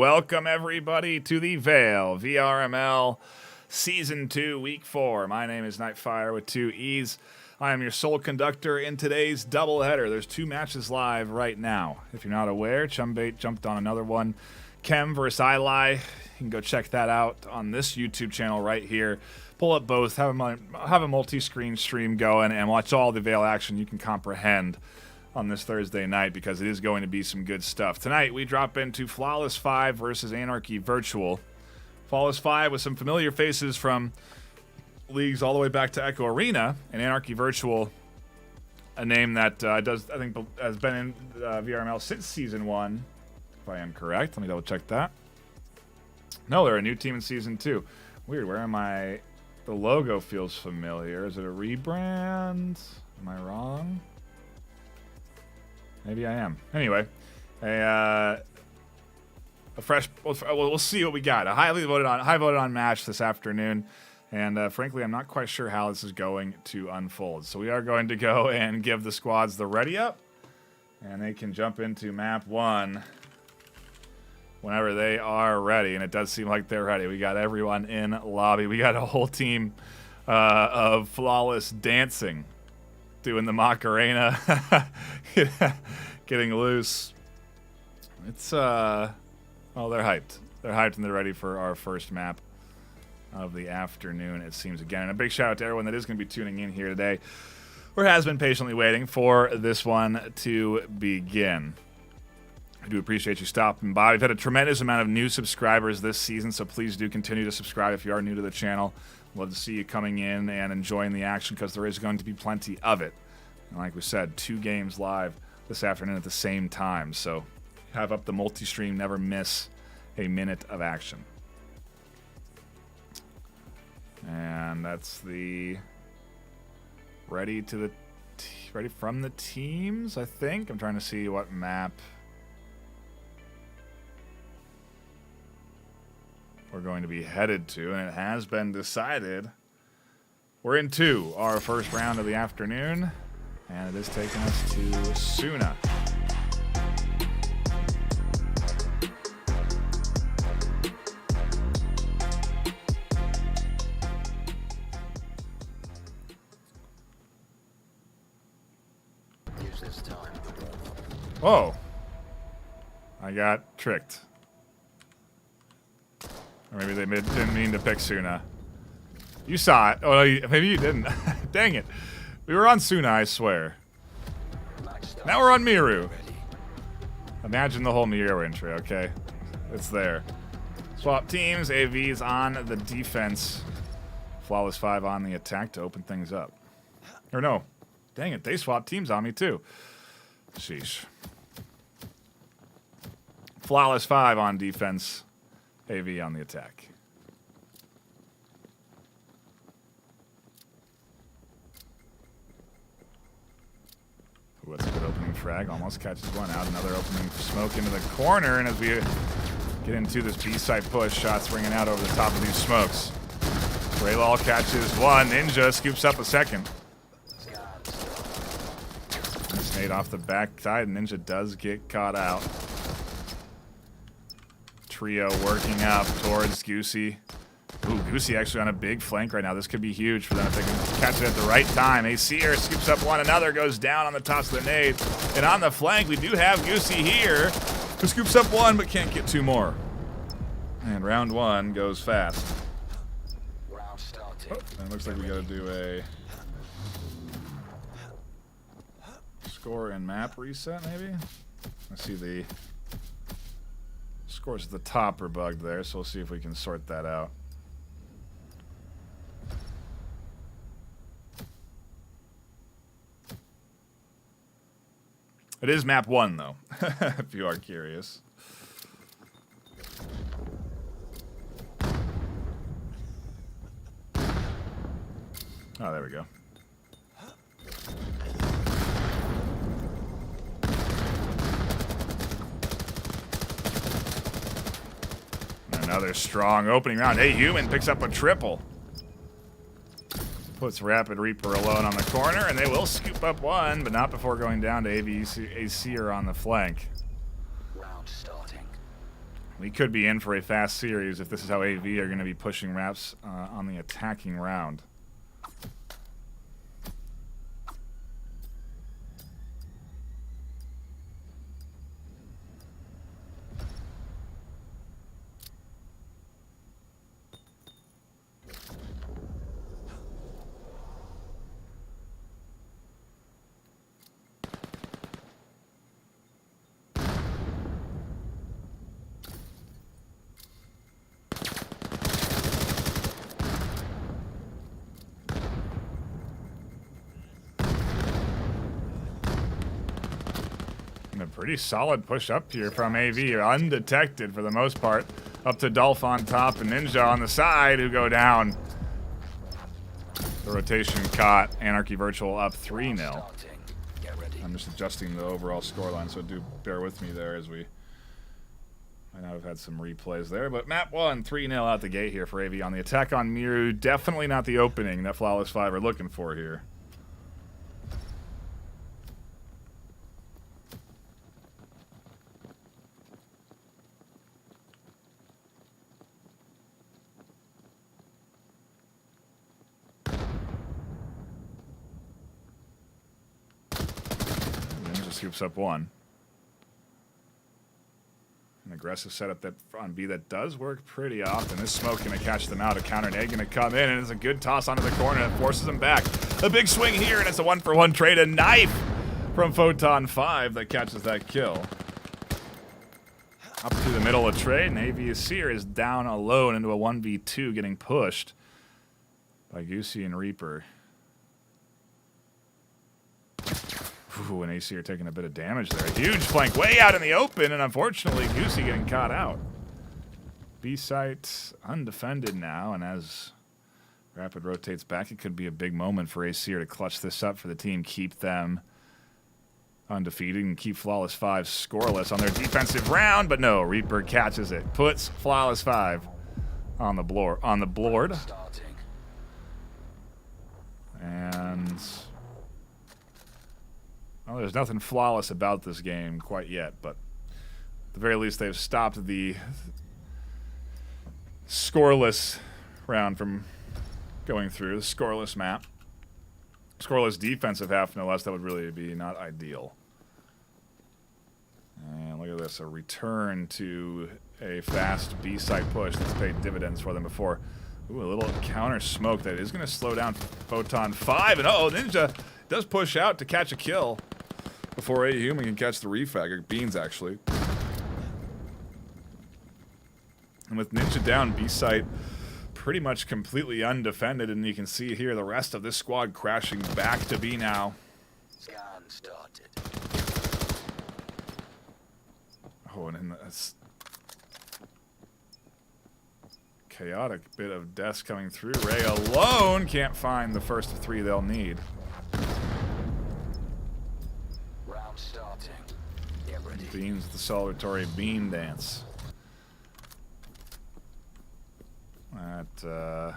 welcome everybody to the VAIL VRML Season 2, Week 4. My name is Nightfire with 2 E's. I am your sole conductor in today's doubleheader. There's 2 matches live right now. If you're not aware, Chumbait jumped on another one. Chem versus Ili. You can go check that out on this YouTube channel right here. Pull up both, have a multi-screen stream going, and watch all the VAIL action you can comprehend on this Thursday night, because it is going to be some good stuff. Tonight, we drop into Flawless 5 versus Anarchy Virtual. Flawless 5 with some familiar faces from leagues all the way back to Echo Arena, and Anarchy Virtual, a name that has been in VRML since Season 1, if I am correct. Let me double check that. No, they're a new team in Season 2. Weird, where am I? The logo feels familiar. Is it a rebrand? Am I wrong? Maybe I am. Anyway, a fresh. We'll see what we got. A high voted on match this afternoon, and frankly, I'm not quite sure how this is going to unfold. So we are going to go and give the squads the ready up, and they can jump into map 1 whenever they are ready. And it does seem like they're ready. We got everyone in lobby. We got a whole team of Flawless dancing, doing the Macarena, getting loose. It's, well, they're hyped. They're hyped and they're ready for our first map of the afternoon, it seems again. And a big shout out to everyone that is going to be tuning in here today, or has been patiently waiting for this one to begin. I do appreciate you stopping by. We've had a tremendous amount of new subscribers this season, so please do continue to subscribe if you are new to the channel. Love to see you coming in and enjoying the action, because there is going to be plenty of it. And like we said, 2 games live this afternoon at the same time. So have up the multi-stream, never miss a minute of action. And that's the ready from the teams, I think. I'm trying to see what map we're going to be headed to, and it has been decided. We're into our first round of the afternoon, and it is taking us to Suna. Whoa. I got tricked. Or maybe they didn't mean to pick Suna. You saw it. Oh, maybe you didn't. Dang it. We were on Suna, I swear. Now we're on Miru. Imagine the whole Miru intro, okay? It's there. Swap teams. AV's on the defense. Flawless 5 on the attack to open things up. Or no. Dang it. They swapped teams on me, too. Sheesh. Flawless 5 on defense. AV on the attack. Ooh, that's a good opening frag. Almost catches one out. Another opening smoke into the corner. And as we get into this B-side push, shots ringing out over the top of these smokes. Raylal catches one. Ninja scoops up a second. Nice nade off the backside. Ninja does get caught out. Trio working up towards Goosey. Ooh, Goosey actually on a big flank right now. This could be huge for them if they can catch it at the right time. Aseer scoops up one. Another goes down on the toss of the nade. And on the flank, we do have Goosey here, who scoops up one but can't get 2 more. And round 1 goes fast. Oh, and it looks like we got to do a score and map reset, maybe? I see the scores at the top are bugged there, so we'll see if we can sort that out. It is map 1, though, if you are curious. Oh, there we go. Another strong opening round. Hey, Human picks up a triple. Puts Rapid Reaper alone on the corner, and they will scoop up one, but not before going down to Aseer on the flank. Round starting. We could be in for a fast series if this is how AV are going to be pushing Raps on the attacking round. A pretty solid push up here from AV, undetected for the most part. Up to Dolph on top and Ninja on the side, who go down. The rotation caught Anarchy Virtual up 3-0. I'm just adjusting the overall scoreline, so do bear with me there as we... I know I've had some replays there, but map 1, 3-0 out the gate here for AV on the attack on Miru. Definitely not the opening that Flawless 5 are looking for here. Scoops up one. An aggressive setup that on B that does work pretty often. This smoke going to catch them out. A counter nade going to come in, and it's a good toss onto the corner that forces them back. A big swing here, and it's a 1-for-1 trade. A knife from Photon 5 that catches that kill. Up through the middle of trade, and AVSeer is down alone into a 1v2, getting pushed by Goosey and Reaper. Ooh, and AC are taking a bit of damage there. Huge flank way out in the open, and unfortunately, Goosey getting caught out. B-site undefended now, and as Rapid rotates back, it could be a big moment for AC to clutch this up for the team, keep them undefeated, and keep Flawless 5 scoreless on their defensive round, but no, Reaper catches it, puts Flawless 5 on the board. And... well, there's nothing flawless about this game quite yet, but at the very least they've stopped the scoreless round from going through, the scoreless map. Scoreless defensive half, no less, that would really be not ideal. And look at this, a return to a fast B-site push that's paid dividends for them before. Ooh, a little counter smoke that is going to slow down Photon 5, and uh-oh, Ninja does push out to catch a kill before A Human can catch the refrag, or Beans actually. And with Ninja down, B-site pretty much completely undefended, and you can see here the rest of this squad crashing back to B now. Scan started. Oh, and then that's chaotic bit of deaths coming through. Ray alone can't find the first of 3 they'll need. Round starting. Get ready. Beans with the celebratory bean dance. That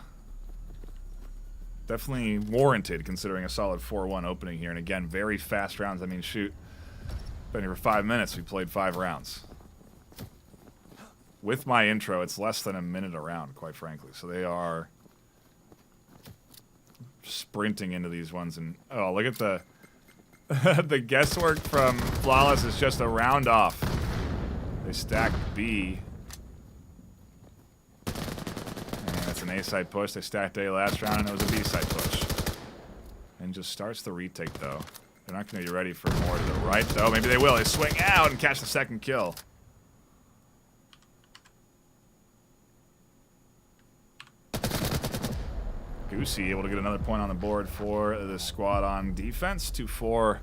definitely warranted considering a solid 4-1 opening here. And again, very fast rounds. I mean, shoot, been here for 5 minutes. We played 5 rounds. With my intro, it's less than a minute a round, quite frankly. So they are sprinting into these ones. And oh, look at the the guesswork from Flawless is just a round off. They stack B. That's an A-side push. They stacked A last round, and it was a B-side push. And just starts the retake, though. They're not going to be ready for more to the right, though. Maybe they will. They swing out and catch the second kill. Goosey able to get another point on the board for the squad on defense. 2-4.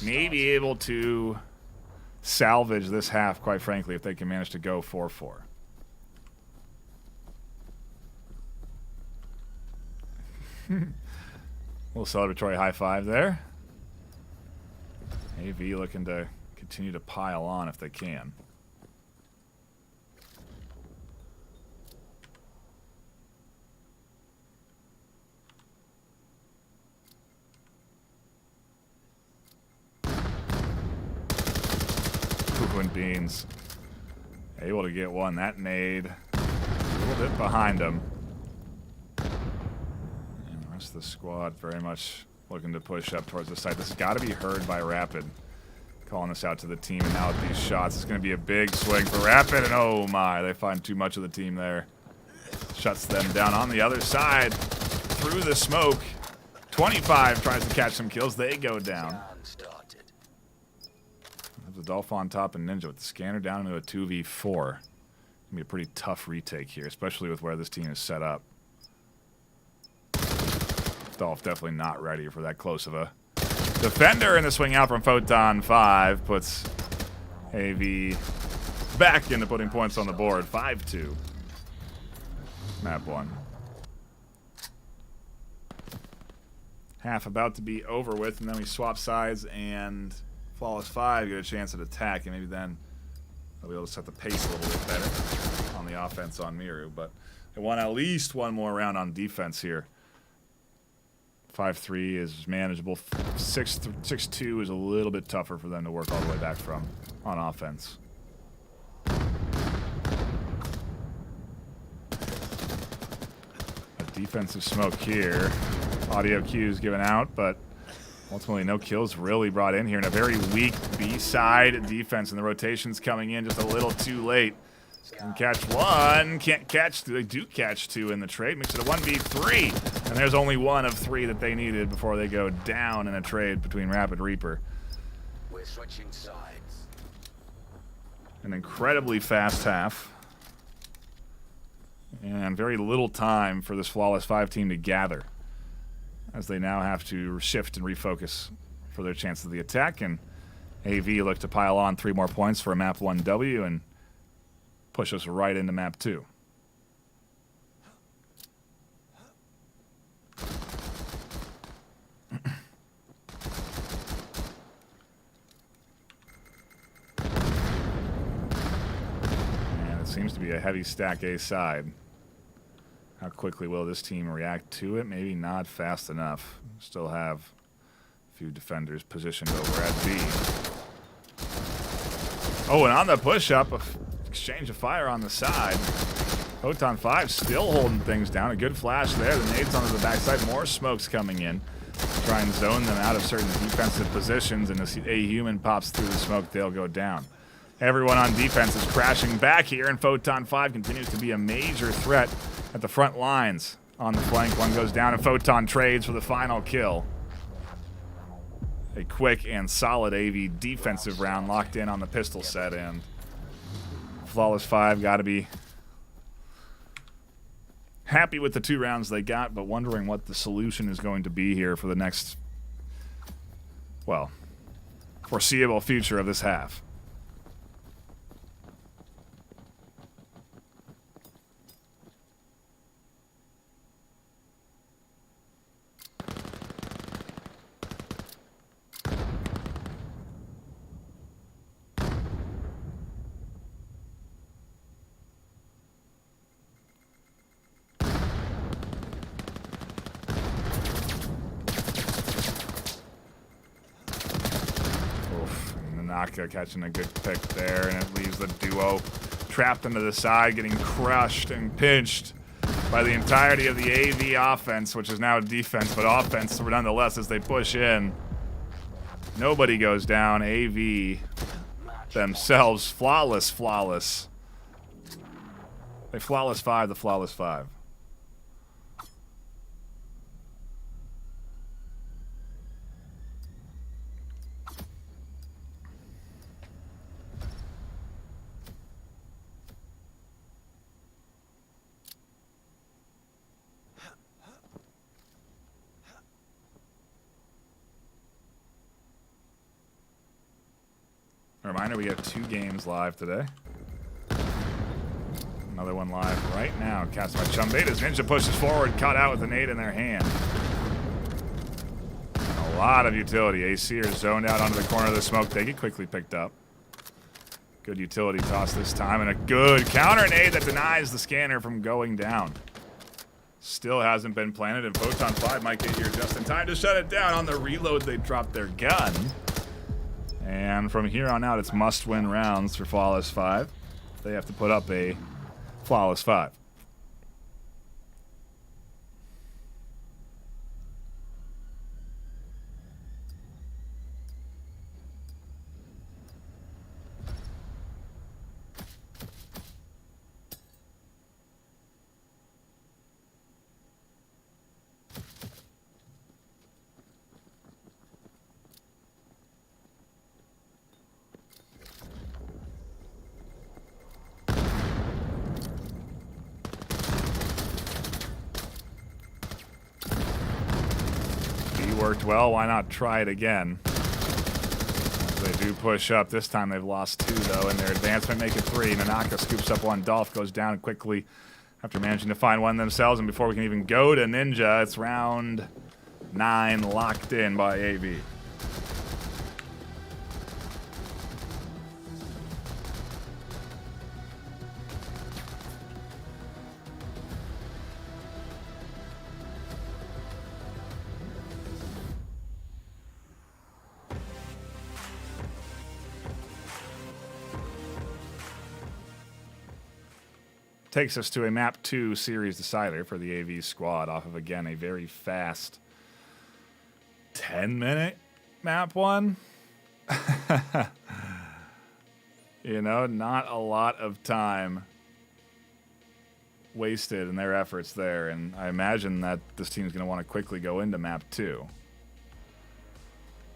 Maybe able to salvage this half, quite frankly, if they can manage to go 4-4. Little celebratory high five there. AV looking to continue to pile on if they can. Poo and Beans Able to get one. That nade a little bit behind him. And the rest of the squad very much looking to push up towards the site. This has got to be heard by Rapid. Calling this out to the team, and now with these shots, it's going to be a big swing for Rapid, and oh my, they find too much of the team there. Shuts them down on the other side. Through the smoke. 25 tries to catch some kills. They go down. There's a Dolph on top and Ninja with the scanner down into a 2v4. Gonna be a pretty tough retake here, especially with where this team is set up. Dolph definitely not ready for that close of a defender, and the swing out from Photon 5 puts AV back into putting points on the board. 5-2. Map 1. Half about to be over with, and then we swap sides, and Flawless 5 get a chance at attack, and maybe then they'll be able to set the pace a little bit better on the offense on Miru. But they want at least one more round on defense here. 5-3 is manageable. 6-2 is a little bit tougher for them to work all the way back from on offense. A defensive smoke here. Audio cues given out, but ultimately no kills really brought in here. And a very weak B-side defense, and the rotations coming in just a little too late. Can catch one, can't catch two. They do catch two in the trade. Makes it a 1v3. And there's only one of 3 that they needed before they go down in a trade between Rapid Reaper. We're switching sides. An incredibly fast half. And very little time for this Flawless 5 team to gather, as they now have to shift and refocus for their chance of the attack. And AV look to pile on 3 more points for a map 1W and push us right into map 2. And it seems to be a heavy stack A side. How quickly will this team react to it? Maybe not fast enough. Still have a few defenders positioned over at B. Oh, and on the push-up, exchange of fire on the side. Photon 5 still holding things down. A good flash there. The nades onto the backside. More smokes coming in. Try and zone them out of certain defensive positions, and if a human pops through the smoke, they'll go down. Everyone on defense is crashing back here, and Photon 5 continues to be a major threat at the front lines. On the flank, one goes down, and Photon trades for the final kill. A quick and solid AV defensive round locked in on the pistol set, and Flawless 5 got to be happy with the 2 rounds they got, but wondering what the solution is going to be here for the next, well, foreseeable future of this half. Naka catching a good pick there, and it leaves the duo trapped into the side, getting crushed and pinched by the entirety of the AV offense, which is now defense, but offense nonetheless as they push in. Nobody goes down. AV themselves, flawless. They Flawless 5, the Flawless 5. Reminder, we have 2 games live today. Another one live right now. Cast by Chumbetas. Ninja pushes forward, caught out with a nade in their hand. A lot of utility. AC are zoned out onto the corner of the smoke. They get quickly picked up. Good utility toss this time, and a good counter nade that denies the scanner from going down. Still hasn't been planted, and Photon 5 might get here just in time to shut it down. On the reload, they dropped their gun. And from here on out, it's must-win rounds for Flawless 5. they have to put up a flawless 5. Worked well. Why not try it again? They do push up. This time they've lost 2, though, and their advancement make it 3. Nanaka scoops up 1. Dolph goes down quickly after managing to find 1 themselves. And before we can even go to Ninja, it's round 9 locked in by AV. Takes us to a map 2 series decider for the AV squad off of, again, a very fast 10-minute map 1. You know, not a lot of time wasted in their efforts there, and I imagine that this team's going to want to quickly go into map 2.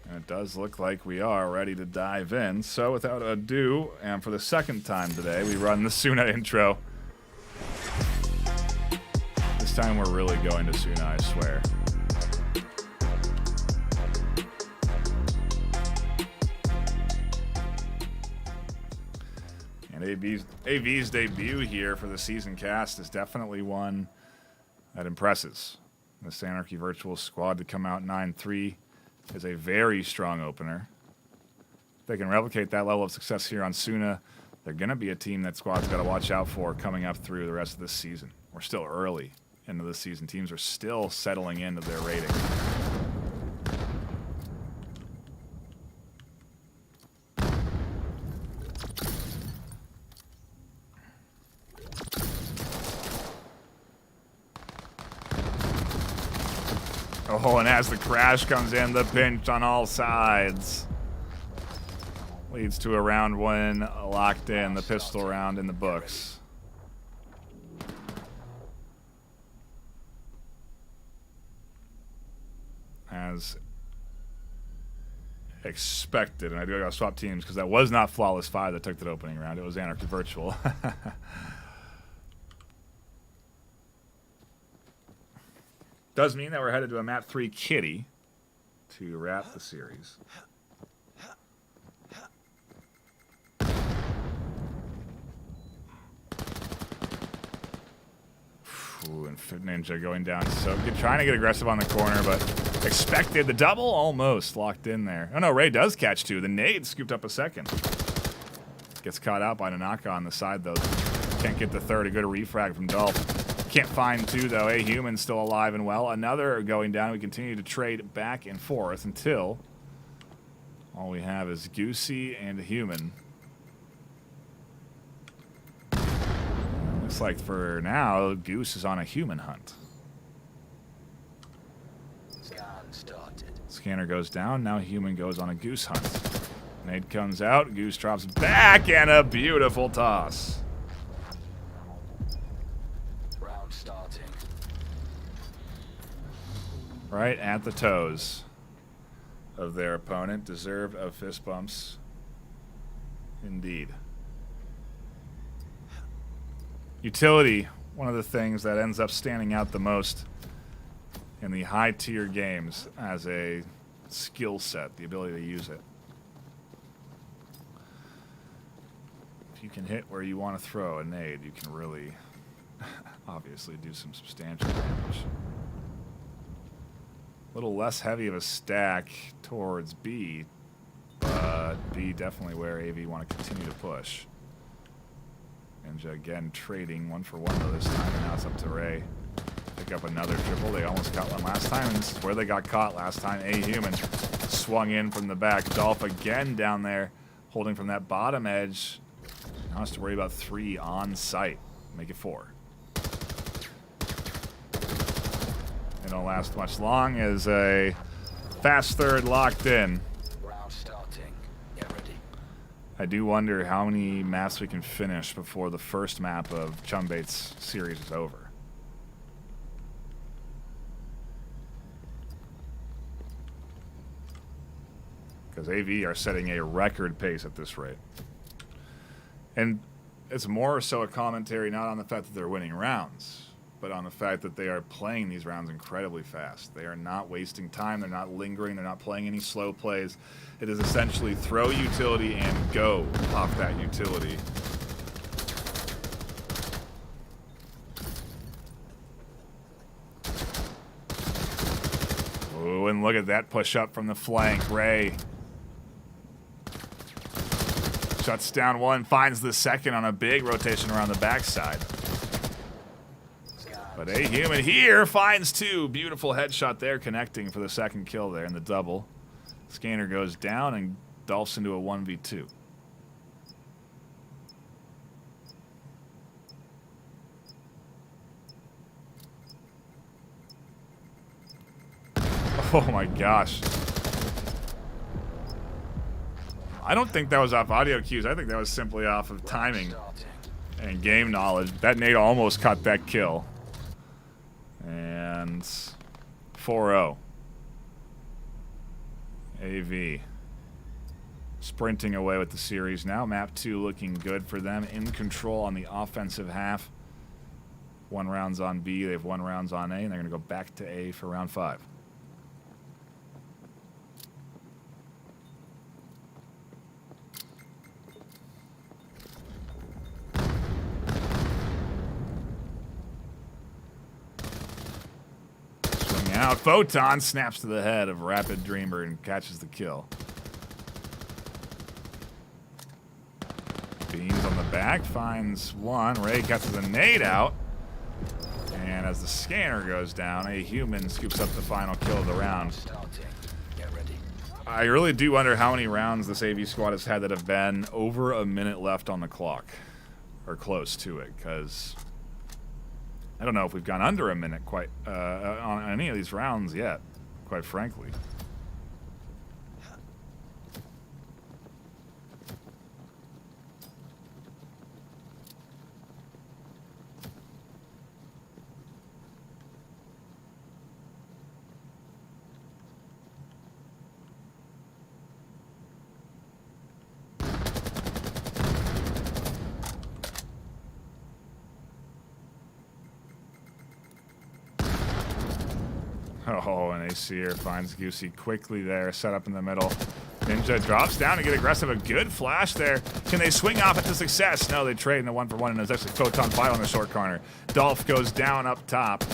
And it does look like we are ready to dive in. So without ado, and for the second time today, we run the Suna intro. This time we're really going to Suna, I swear. And AV's debut here for the season cast is definitely one that impresses. This Anarchy virtual squad to come out 9-3 is a very strong opener. If they can replicate that level of success here on Suna, they're going to be a team that squad's got to watch out for coming up through the rest of this season. We're still early into this season. Teams are still settling into their rating. Oh, and as the crash comes in, the pinch on all sides leads to a round 1 locked in, the pistol round in the books. As expected, and I do gotta swap teams because that was not Flawless 5 that took that opening round. It was Anarchy Virtual. Does mean that we're headed to a map 3 kitty to wrap the series. Ooh, and Fit Ninja going down so good. Trying to get aggressive on the corner, but expected. The double almost locked in there. Oh no, Ray does catch 2. The nade scooped up a second. Gets caught out by Nanaka on the side, though. Can't get the third. A good refrag from Dolph. Can't find 2, though. A Human still alive and well. Another going down. We continue to trade back and forth until all we have is Goosey and a Human. Looks like for now, Goose is on a human hunt. Scanner goes down. Now Human goes on a Goose hunt. Nade comes out. Goose drops back, and a beautiful toss. Round starting. Right at the toes of their opponent. Deserved of fist bumps. Indeed. Utility, one of the things that ends up standing out the most in the high-tier games as a skill set, the ability to use it. If you can hit where you want to throw a nade, you can really, obviously, do some substantial damage. A little less heavy of a stack towards B, but B definitely where AV want to continue to push. Ninja again trading 1-for-1 though this time, and now it's up to Ray. Pick up another triple. They almost got one last time, and this is where they got caught last time. A Human swung in from the back. Dolph again down there, holding from that bottom edge. Now has to worry about 3 on site. Make it 4. It don't last much long as a fast third locked in. Round starting. Get ready. I do wonder how many maps we can finish before the first map of Chumbait's series is over. Because AV are setting a record pace at this rate. And it's more so a commentary not on the fact that they're winning rounds, but on the fact that they are playing these rounds incredibly fast. They are not wasting time. They're not lingering. They're not playing any slow plays. It is essentially throw utility and go off that utility. Oh, and look at that push up from the flank. Ray shuts down one, finds the second on a big rotation around the backside. But a human here finds 2. Beautiful headshot there, connecting for the second kill there in the double. Scanner goes down and Dolphs into a 1v2. Oh my gosh. I don't think that was off audio cues. I think that was simply off of timing and game knowledge. That nade almost caught that kill. And 4-0. AV sprinting away with the series now. Map 2 looking good for them. In control on the offensive half. 1 round's on B. They have 1 round's on A. And they're going to go back to A for round 5. Out, Photon snaps to the head of Rapid Dreamer and catches the kill. Beams on the back, finds 1. Ray catches a nade out. And as the scanner goes down, a human scoops up the final kill of the round. I really do wonder how many rounds this AV squad has had that have been over a minute left on the clock. Or close to it, because I don't know if we've gone under a minute quite on any of these rounds yet, quite frankly. Oh, and Aesir finds Goosey quickly there, set up in the middle. Ninja drops down to get aggressive. A good flash there. Can they swing off it to success? No, they trade in the 1-for-1, and there's actually Photon VAIL in the short corner. Dolph goes down up top.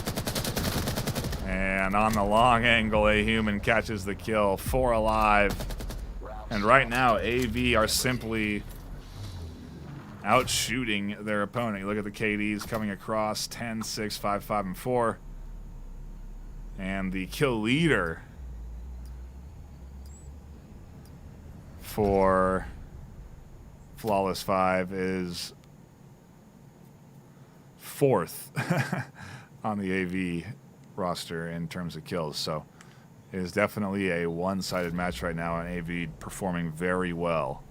And on the long angle, a human catches the kill. 4 alive. And right now, AV are simply out-shooting their opponent. You look at the KDs coming across 10, 6, 5, 5, and 4. And the kill leader for Flawless 5 is 4th on the AV roster in terms of kills. So it is definitely a one-sided match right now, and AV performing very well.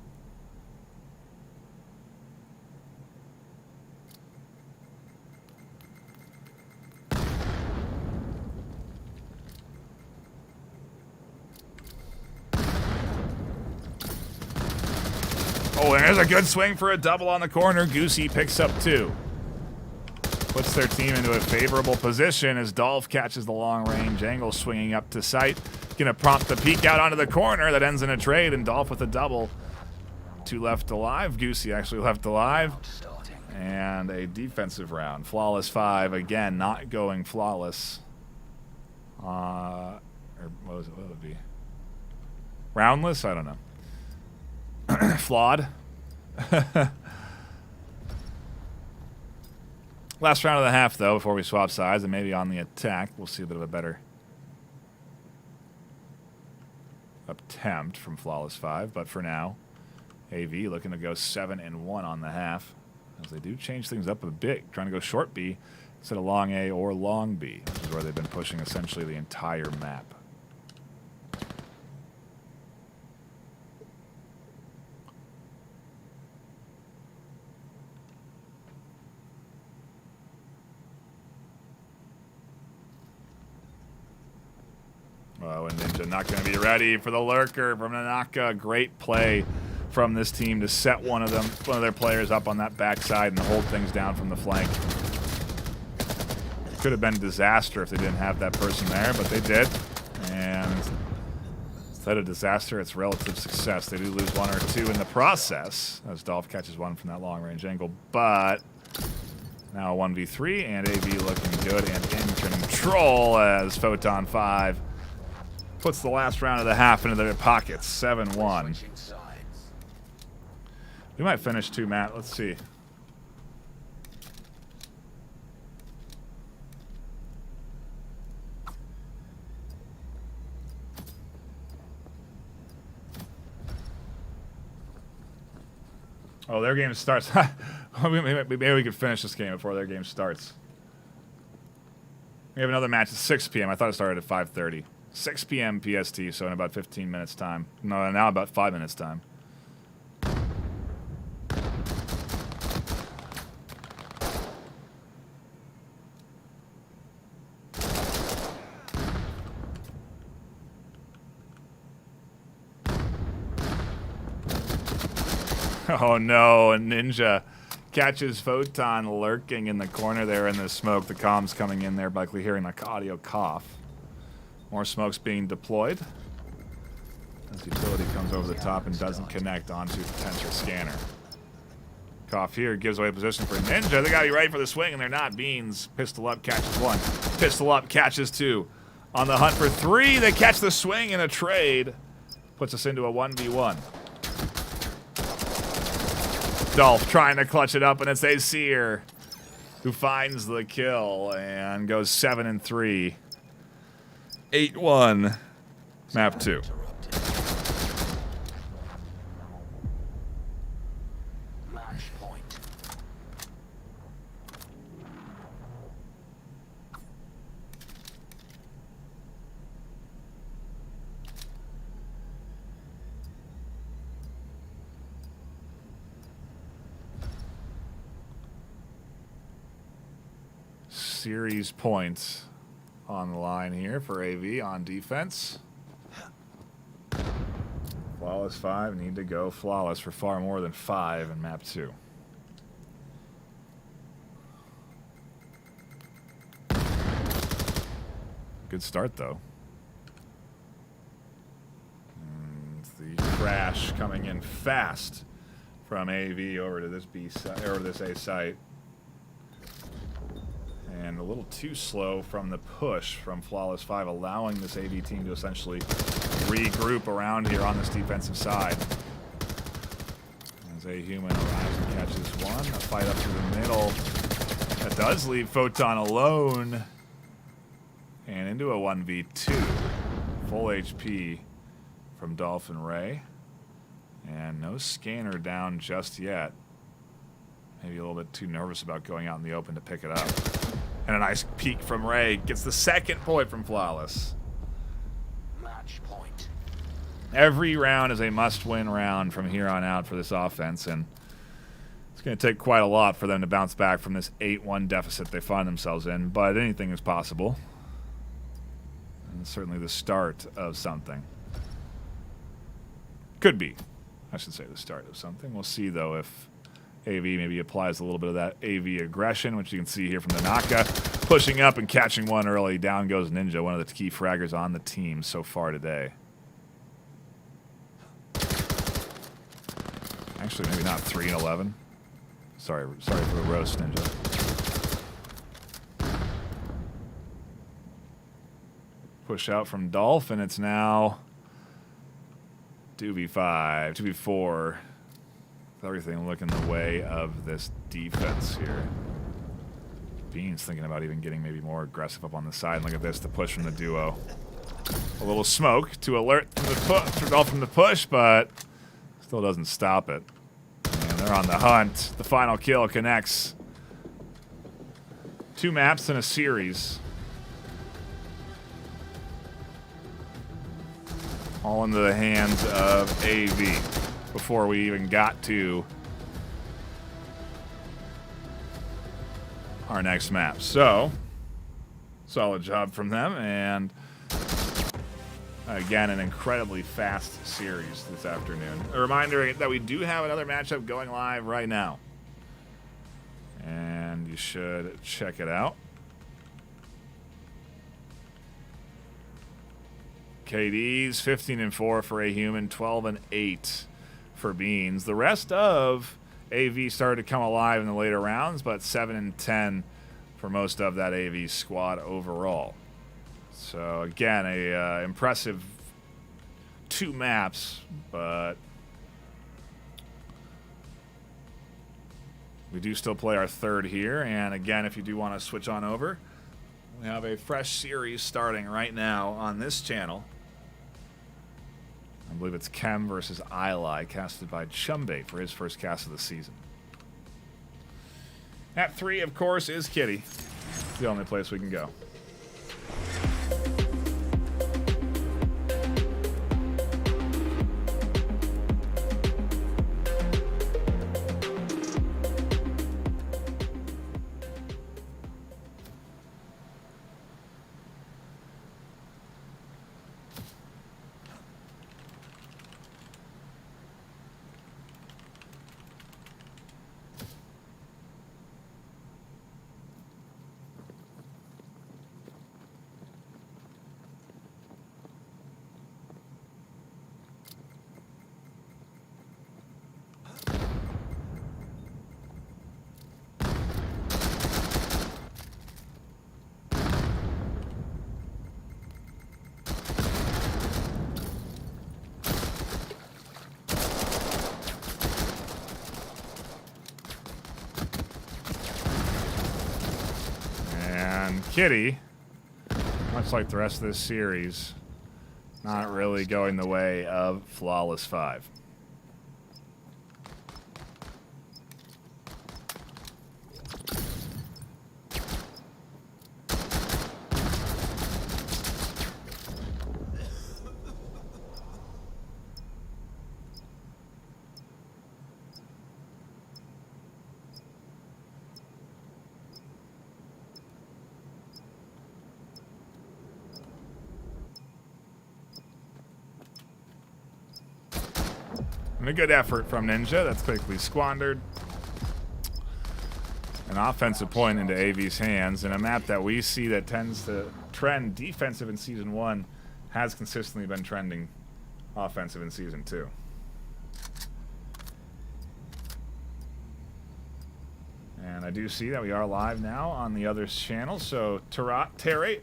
Oh, and there's a good swing for a double on the corner. Goosey picks up 2. Puts their team into a favorable position as Dolph catches the long-range angle, swinging up to sight. Gonna prompt the peek out onto the corner that ends in a trade, and Dolph with a double. 2 left alive. Goosey actually left alive. And a defensive round. Flawless 5, again, not going flawless. Or what was it? What would it be? Roundless? I don't know. Flawed. Last round of the half, though, before we swap sides, and maybe on the attack, we'll see a bit of a better attempt from Flawless 5. But for now, AV looking to go 7-1 on the half, as they do change things up a bit, trying to go short B instead of long A or long B, which is where they've been pushing essentially the entire map. Oh, and Ninja not going to be ready for the lurker from Nanaka. Great play from this team to set one of their players up on that backside and hold things down from the flank. Could have been a disaster if they didn't have that person there, but they did. And instead of disaster, it's relative success. They do lose one or two in the process, as Dolph catches one from that long-range angle. But now 1v3, and AV looking good and in control as Photon 5 puts the last round of the half into their pockets. 7-1. We might finish 2, Matt. Let's see. Oh, their game starts. Maybe we could finish this game before their game starts. We have another match at 6 p.m. I thought it started at 5:30. 6 p.m. PST, so in about 15 minutes time. No, now about 5 minutes time. Oh no, and Ninja catches Photon lurking in the corner there in the smoke. The comms coming in there, likely hearing like audio cough. More smoke's being deployed as the utility comes over the top and doesn't connect onto the Tensor scanner. Cough here gives away position for Ninja. They gotta be ready for the swing, and they're not. Beans, pistol up, catches 1. Pistol up, catches 2. On the hunt for 3, they catch the swing in a trade. Puts us into a 1v1. Dolph trying to clutch it up, and it's Aesir who finds the kill and goes 7-3. 8-1. Map 2. Match point. Series points on the line here for AV on defense. Flawless 5 need to go flawless for far more than 5 in map 2. Good start though. And the crash coming in fast from AV over to this B site, or this A site. And a little too slow from the push from Flawless 5, allowing this AV team to essentially regroup around here on this defensive side. As a human arrives and catches 1, a fight up through the middle. That does leave Photon alone. And into a 1v2. Full HP from Dolphin Ray. And no scanner down just yet. Maybe a little bit too nervous about going out in the open to pick it up. And a nice peek from Ray. Gets the second point from Flawless. Match point. Every round is a must-win round from here on out for this offense, and it's going to take quite a lot for them to bounce back from this 8-1 deficit they find themselves in, but anything is possible. And it's certainly the start of something. Could be, I should say, the start of something. We'll see, though, if AV maybe applies a little bit of that AV aggression, which you can see here from the Naka. Pushing up and catching one early. Down goes Ninja, one of the key fraggers on the team so far today. Actually, maybe not 3-11. Sorry for the roast, Ninja. Push out from Dolph, and it's now 2v5, 2v4. Everything looking the way of this defense here. Beans thinking about even getting maybe more aggressive up on the side. Look at this, the push from the duo. A little smoke to alert from the push, but Still doesn't stop it. And they're on the hunt. The final kill connects. 2 maps in a series. All into the hands of AV before we even got to our next map. So, solid job from them, and again, an incredibly fast series this afternoon. A reminder that we do have another matchup going live right now, and you should check it out. KD's 15-4 for A Human, 12-8 for Beans. The rest of AV started to come alive in the later rounds, but 7-10 for most of that AV squad overall. So again, a impressive 2 maps, but we do still play our 3rd here. And again, if you do want to switch on over, we have a fresh series starting right now on this channel. I believe it's Chem versus Ili, casted by Chumbate for his first cast of the season. At 3, of course, is Kitty. The only place we can go. Kitty, much like the rest of this series, not really going the way of Flawless 5. And a good effort from Ninja. That's quickly squandered. An offensive point into AV's hands, and a map that we see that tends to trend defensive in Season 1 has consistently been trending offensive in Season 2. And I do see that we are live now on the other channel, so iterate,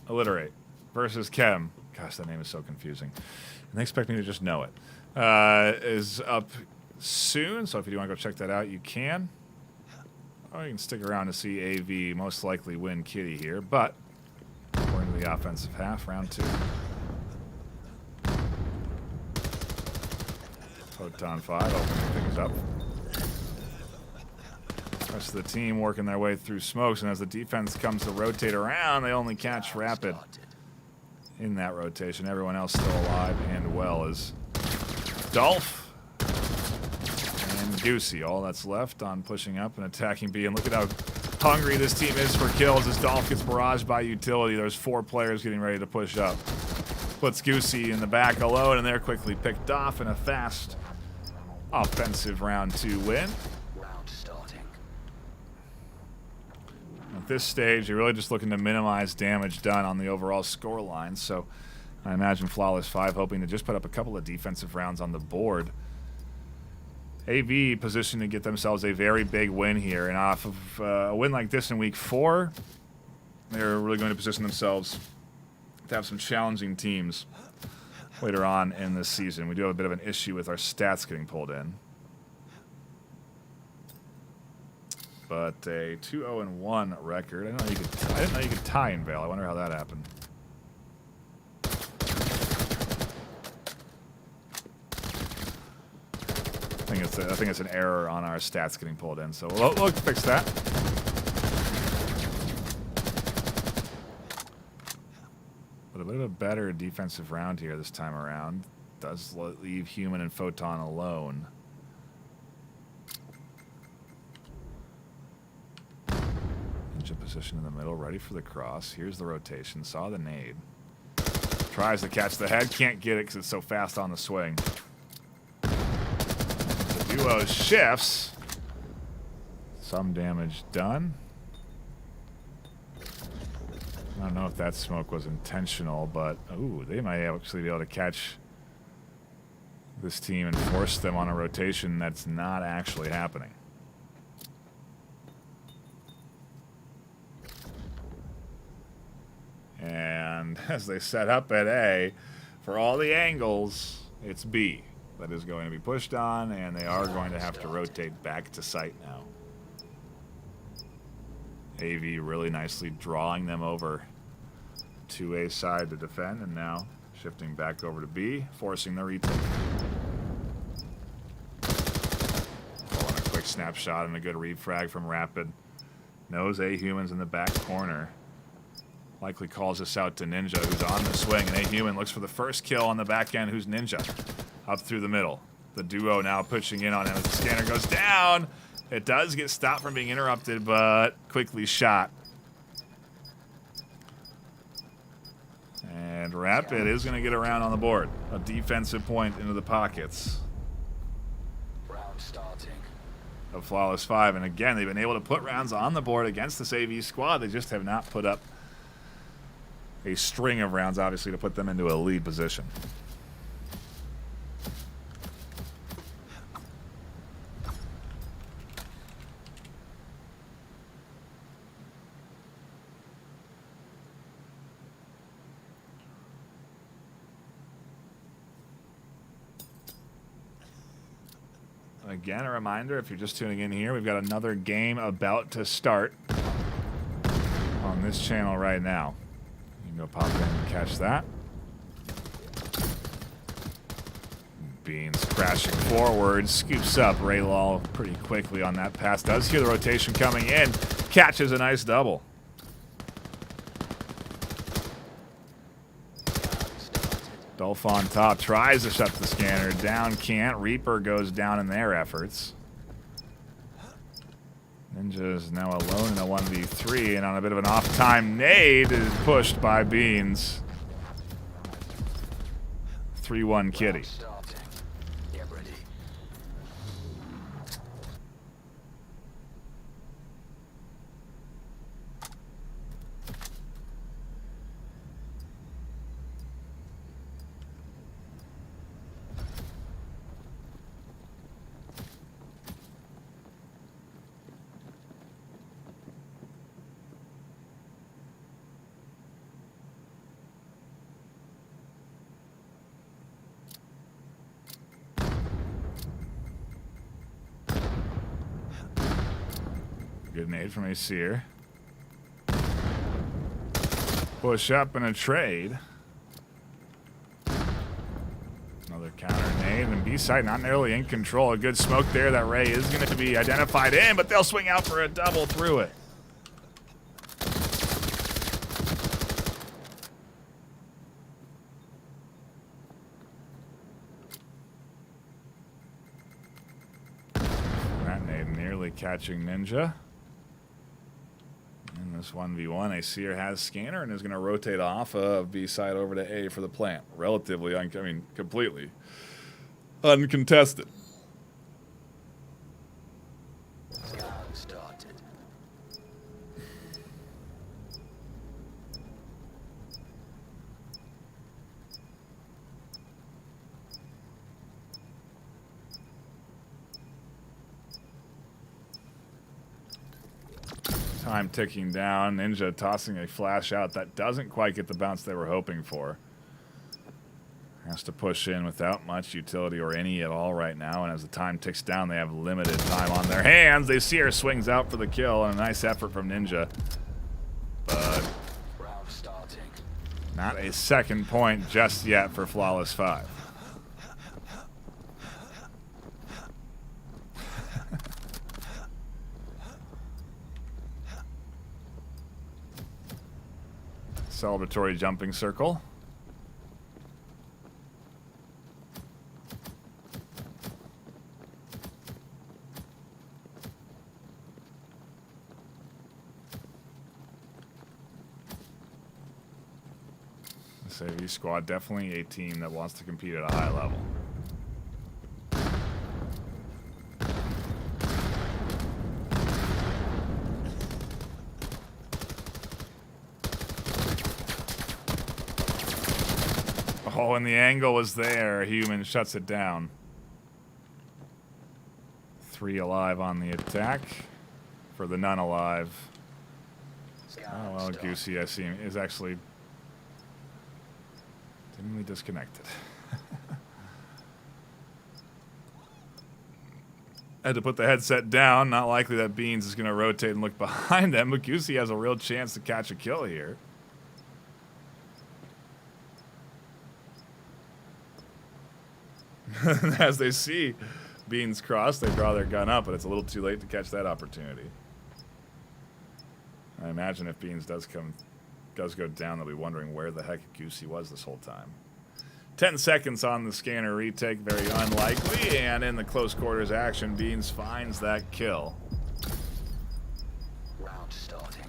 illiterate versus Chem. Gosh, that name is so confusing. And they expect me to just know it. Is up soon, so if you do want to go check that out, you can. Or you can stick around to see AV most likely win Kitty here, but we're into the offensive half, round 2. Photon 5, open things up. Rest of the team working their way through smokes, and as the defense comes to rotate around, they only catch Rapid in that rotation. Everyone else still alive and well as Dolph and Goosey, all that's left on pushing up and attacking B. And look at how hungry this team is for kills as Dolph gets barraged by utility. There's 4 players getting ready to push up. Puts Goosey in the back alone, and they're quickly picked off in a fast offensive round 2 win. At this stage, you're really just looking to minimize damage done on the overall score line, so I imagine Flawless 5 hoping to just put up a couple of defensive rounds on the board. AV positioned to get themselves a very big win here, and off of a win like this in Week 4, they're really going to position themselves to have some challenging teams later on in this season. We do have a bit of an issue with our stats getting pulled in. But a 2-0-1 record. I didn't know you could tie in VAIL. I wonder how that happened. think it's an error on our stats getting pulled in. So we'll fix that. But a bit of a better defensive round here this time around. Does leave Human and Photon alone. Ninja position in the middle, ready for the cross. Here's the rotation. Saw the nade. Tries to catch the head. Can't get it because it's so fast on the swing. The duo shifts. Some damage done. I don't know if that smoke was intentional, but ooh, they might actually be able to catch this team and force them on a rotation that's not actually happening. And as they set up at A, for all the angles, it's B that is going to be pushed on, and they are going to have to rotate back to site now. AV really nicely drawing them over to A side to defend, and now shifting back over to B, forcing the retake. Pulling a quick snapshot and a good refrag from Rapid. Knows A Human's in the back corner. Likely calls this out to Ninja, who's on the swing, and A Human looks for the first kill on the back end, who's Ninja. Up through the middle. The duo now pushing in on him as the scanner goes down. It does get stopped from being interrupted, but quickly shot. And Rapid is going to get around on the board. A defensive point into the pockets. Round starting. Of Flawless 5. And again, they've been able to put rounds on the board against this AV squad. They just have not put up a string of rounds, obviously, to put them into a lead position. Again, a reminder, if you're just tuning in here, we've got another game about to start on this channel right now. You can go pop in and catch that. Beans crashing forward, scoops up Raylal pretty quickly on that pass. Does hear the rotation coming in, catches a nice double. Dolph on top, tries to shut the scanner down, can't. Reaper goes down in their efforts. Ninja is now alone in a 1v3, and on a bit of an off-time nade is pushed by Beans. 3-1 Kitty. Get ready. Good nade from Aesir. Push up and a trade. Another counter nade, and B-side not nearly in control. A good smoke there. That Ray is going to be identified in, but they'll swing out for a double through it. That nade nearly catching Ninja. In this 1v1, Aesir has scanner and is going to rotate off of B side over to A for the plant. Relatively, completely uncontested. Scan started. Time ticking down. Ninja tossing a flash out that doesn't quite get the bounce they were hoping for. Has to push in without much utility or any at all right now. And as the time ticks down, they have limited time on their hands. They see her swings out for the kill, and a nice effort from Ninja. But Round starting. not a second point just yet for Flawless 5. Celebratory jumping circle. This AV squad definitely a team that wants to compete at a high level. Oh, and the angle was there. Human shuts it down. 3 alive on the attack for the none alive. Oh, well, Goosey, I see him, is actually dimly disconnected. Had to put the headset down. Not likely that Beans is going to rotate and look behind them, but Goosey has a real chance to catch a kill here. As they see Beans cross, they draw their gun up, but it's a little too late to catch that opportunity. I imagine if Beans does go down, they'll be wondering where the heck Goosey was this whole time. 10 seconds on the scanner retake, very unlikely, and in the close quarters action, Beans finds that kill. Round starting.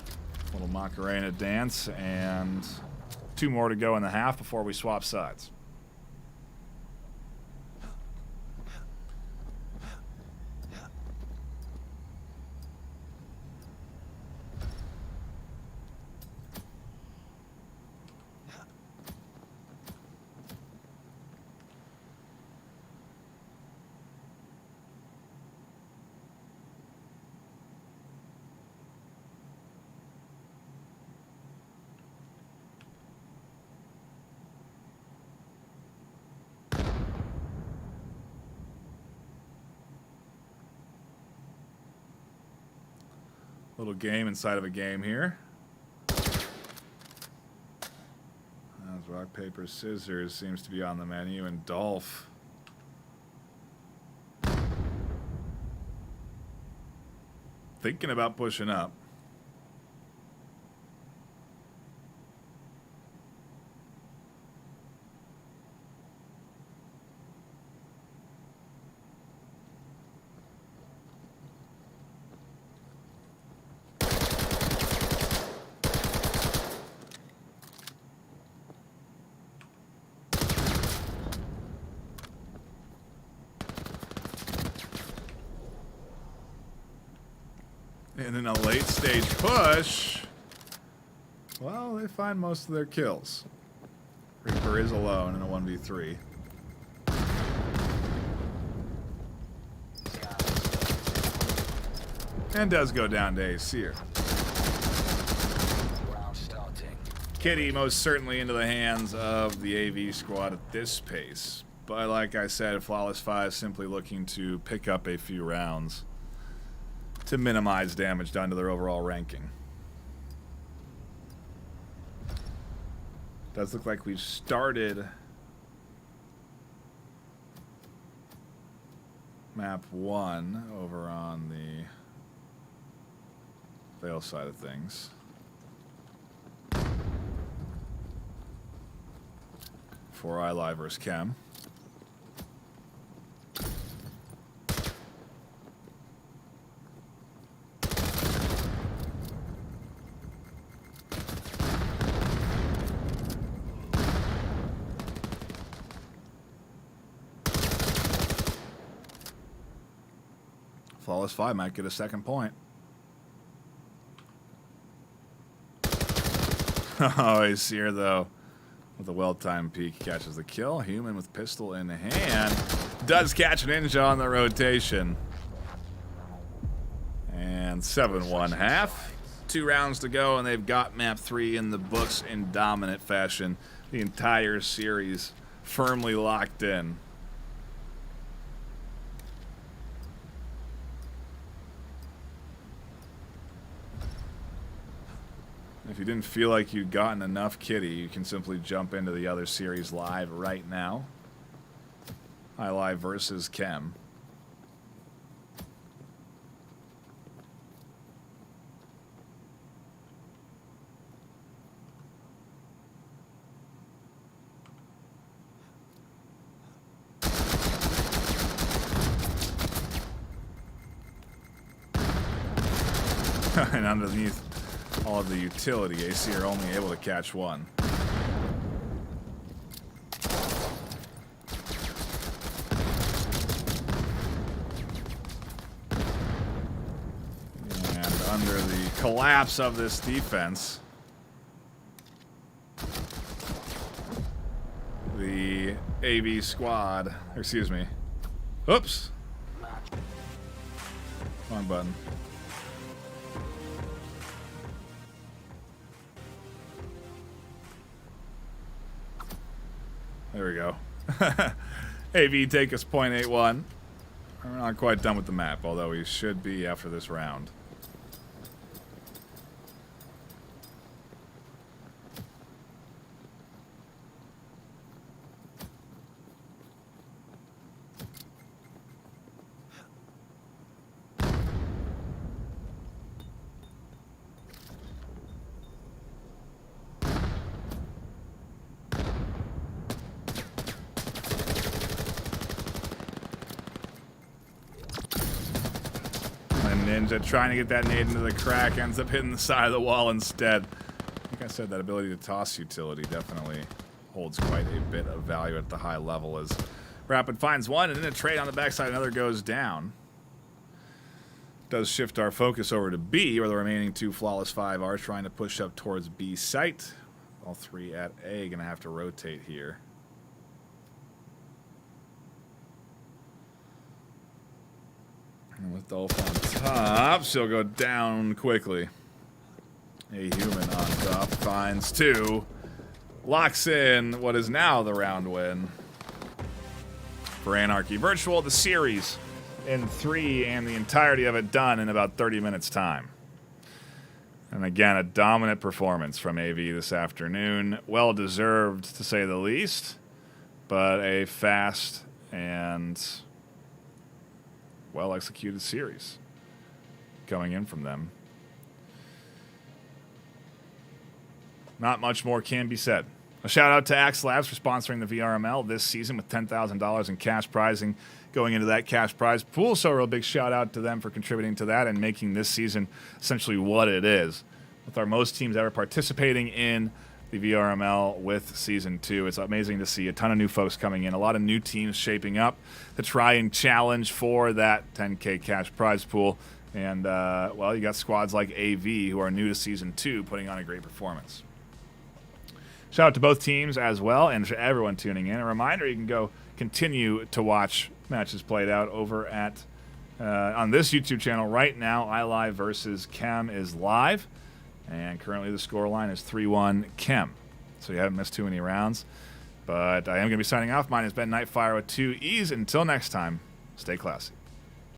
Little Macarena dance, and 2 more to go in the half before we swap sides. Little game inside of a game here. As rock, paper, scissors seems to be on the menu, and Dolph thinking about pushing up. And in a late stage push, well, they find most of their kills. Reaper is alone in a 1v3. And does go down to Aesir. Round starting. Kitty most certainly into the hands of the AV squad at this pace. But like I said, Flawless 5 simply looking to pick up a few rounds to minimize damage done to their overall ranking. Does look like we've started map 1 over on the VAIL side of things. For iLive versus Chem. Flawless 5 might get a second point. Oh, he's here though. With a well-timed peek, catches the kill. Human with pistol in hand. Does catch Ninja on the rotation. And 7-1 half. 2 rounds to go, and they've got map 3 in the books in dominant fashion. The entire series firmly locked in. If you didn't feel like you'd gotten enough Kitty, you can simply jump into the other series live right now. iLive versus Chem. And underneath all of the utility, AC are only able to catch one. And under the collapse of this defense, the AV squad, excuse me. Oops. Wrong button. There we go. AV take us 0.81. We're not quite done with the map, although we should be after this round. Ninja trying to get that nade into the crack ends up hitting the side of the wall instead. Like I said, that ability to toss utility definitely holds quite a bit of value at the high level as Rapid finds one, and in a trade on the backside, another goes down. Does shift our focus over to B, where the remaining two Flawless 5 are trying to push up towards B site. All three at A going to have to rotate here. And with Dolph on top, she'll go down quickly. A human on top finds two. Locks in what is now the round win for Anarchy Virtual, the series in 3 and the entirety of it done in about 30 minutes time. And again, a dominant performance from AV this afternoon. Well deserved, to say the least, but a fast and well executed series coming in from them. Not much more can be said. A shout out to Axe Labs for sponsoring the VRML this season with $10,000 in cash prizing going into that cash prize pool. So a real big shout out to them for contributing to that and making this season essentially what it is. With our most teams ever participating in the VRML with Season 2. It's amazing to see a ton of new folks coming in, a lot of new teams shaping up to try and challenge for that 10K cash prize pool. And, well, you got squads like AV who are new to Season 2 putting on a great performance. Shout out to both teams as well and to everyone tuning in. A reminder, you can go continue to watch matches played out over at on this YouTube channel right now. iLive versus Chem is live. And currently the scoreline is 3-1 Chem. So you haven't missed too many rounds. But I am going to be signing off. Mine has been Nightfire with 2 E's. Until next time, stay classy.